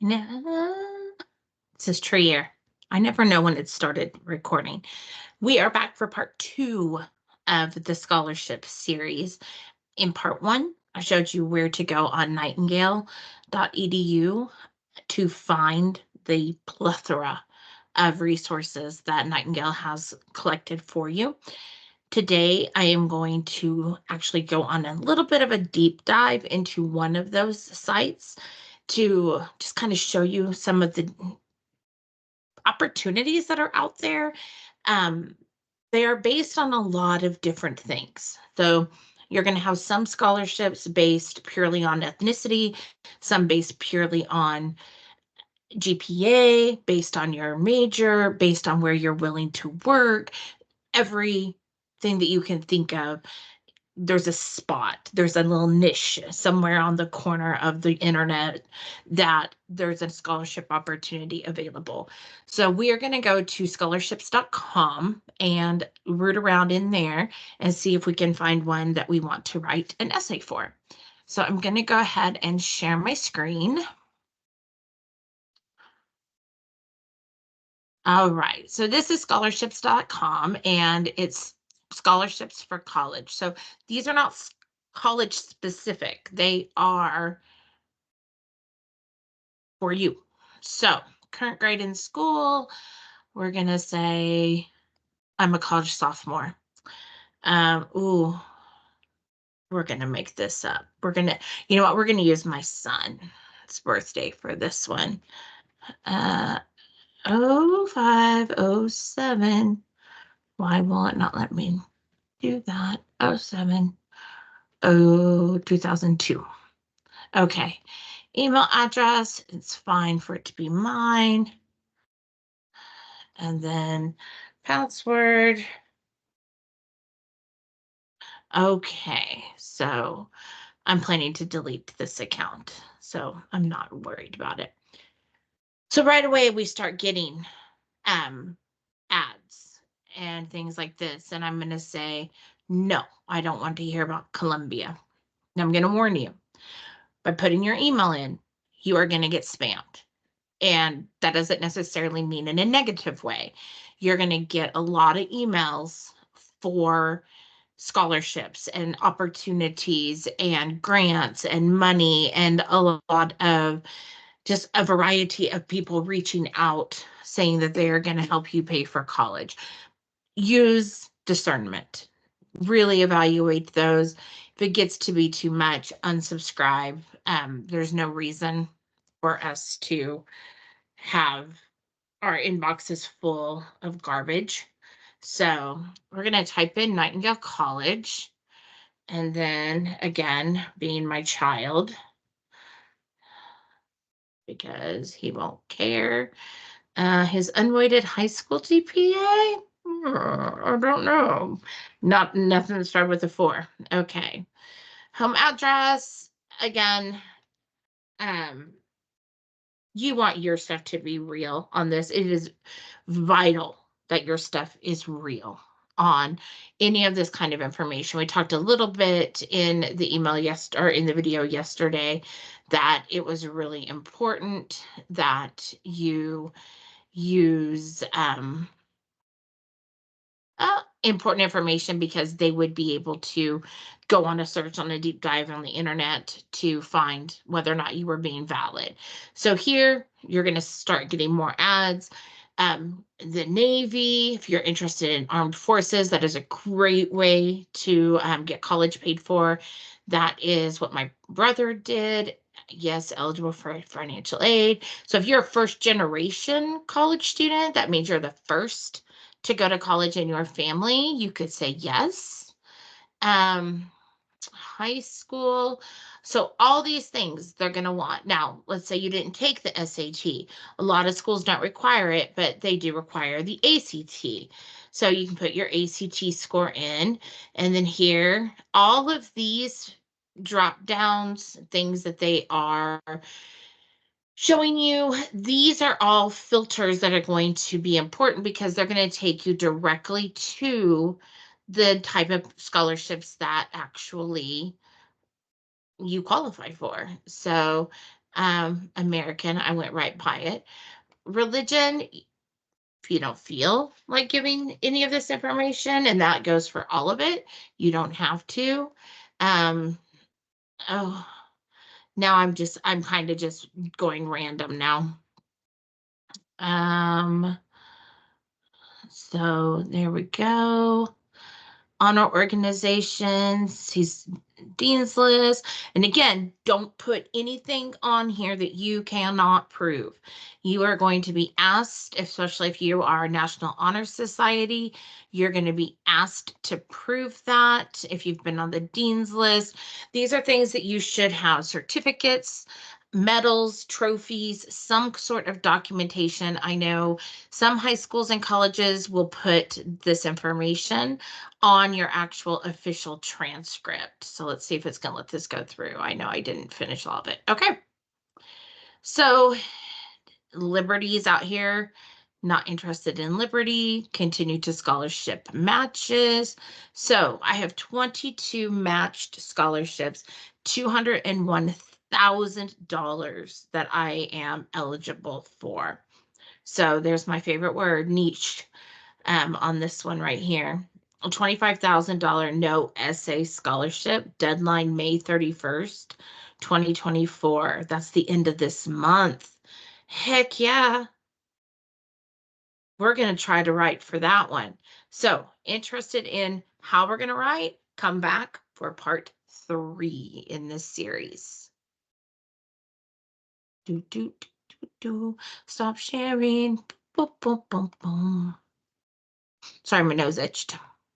No, it says Trier. I never know when it started recording. We are back for part 2 of the scholarship series. In part 1, I showed you where to go on nightingale.edu to find the plethora of resources that Nightingale has collected for you. Today, I am going to actually go on a little bit of a deep dive into one of those sites to just kind of show you some of the opportunities that are out there. Um, they are based on a lot of different things. So you're going to have some scholarships based purely on ethnicity, some based purely on GPA, based on your major, based on where you're willing to work, everything that you can think of. There's a spot, there's a little niche somewhere on the corner of the internet that there's a scholarship opportunity available. So we are going to go to scholarships.com and root around in there and see if we can find one that we want to write an essay for. So I'm going to go ahead and share my screen. All right, so this is scholarships.com and it's scholarships for college. So these are not college specific, they are for you. So current grade in school, we're gonna say I'm a college sophomore. Ooh, we're gonna make this up. You know what, we're gonna use my son's birthday for this one. 0507. Why will it not let me do that? 07. 2002. Okay. Email address, it's fine for it to be mine. And then password. Okay, so I'm planning to delete this account, so I'm not worried about it. So right away we start getting ads and things like this, and I'm going to say, no, I don't want to hear about Columbia. Now I'm going to warn you, by putting your email in, you are going to get spammed. And that doesn't necessarily mean in a negative way. You're going to get a lot of emails for scholarships and opportunities and grants and money and a lot of just a variety of people reaching out saying that they are going to help you pay for college. Use discernment. Really evaluate those. If it gets to be too much, unsubscribe. There's no reason for us to have our inboxes full of garbage. So we're going to type in Nightingale College. And then again, being my child, because he won't care. His unweighted high school GPA? I don't know. Nothing to start with a 4. Okay. Home address, again, you want your stuff to be real on this. It is vital that your stuff is real on any of this kind of information. We talked a little bit in the email or in the video yesterday that it was really important that you use important information, because they would be able to go on a search on a deep dive on the internet to find whether or not you were being valid. So here you're going to start getting more ads. The Navy, if you're interested in armed forces, that is a great way to get college paid for. That is what my brother did. Yes, eligible for financial aid. So if you're a first generation college student, that means you're the first to go to college in your family, you could say yes. High school. So all these things they're going to want. Now, let's say you didn't take the SAT. A lot of schools don't require it, but they do require the ACT. So you can put your ACT score in, and then here, all of these drop downs, things that they are showing you, these are all filters that are going to be important because they're going to take you directly to the type of scholarships that actually you qualify for. So American. I went right by it. Religion, if you don't feel like giving any of this information, and that goes for all of it, you don't have to. Um, oh, now I'm kind of just going random now. Um, so there we go. Honor organizations, he's Dean's List. And again, don't put anything on here that you cannot prove. You are going to be asked, especially if you are a National Honor Society, you're going to be asked to prove that if you've been on the Dean's List. These are things that you should have: certificates, medals, trophies, some sort of documentation. I know some high schools and colleges will put this information on your actual official transcript. So let's see if it's going to let this go through. I know I didn't finish all of it. Okay. So Liberty's out here. Not interested in Liberty. Continue to scholarship matches. So I have 22 matched scholarships, $201,000 that I am eligible for. So there's my favorite word, niche, on this one right here. A $25,000 no essay scholarship, deadline May 31st, 2024. That's the end of this month. Heck yeah. We're going to try to write for that one. So, interested in how we're going to write? Come back for part 3 in this series. Do, do, do, do, do. Stop sharing. Boom, boom, boom, boom. Sorry, my nose itched.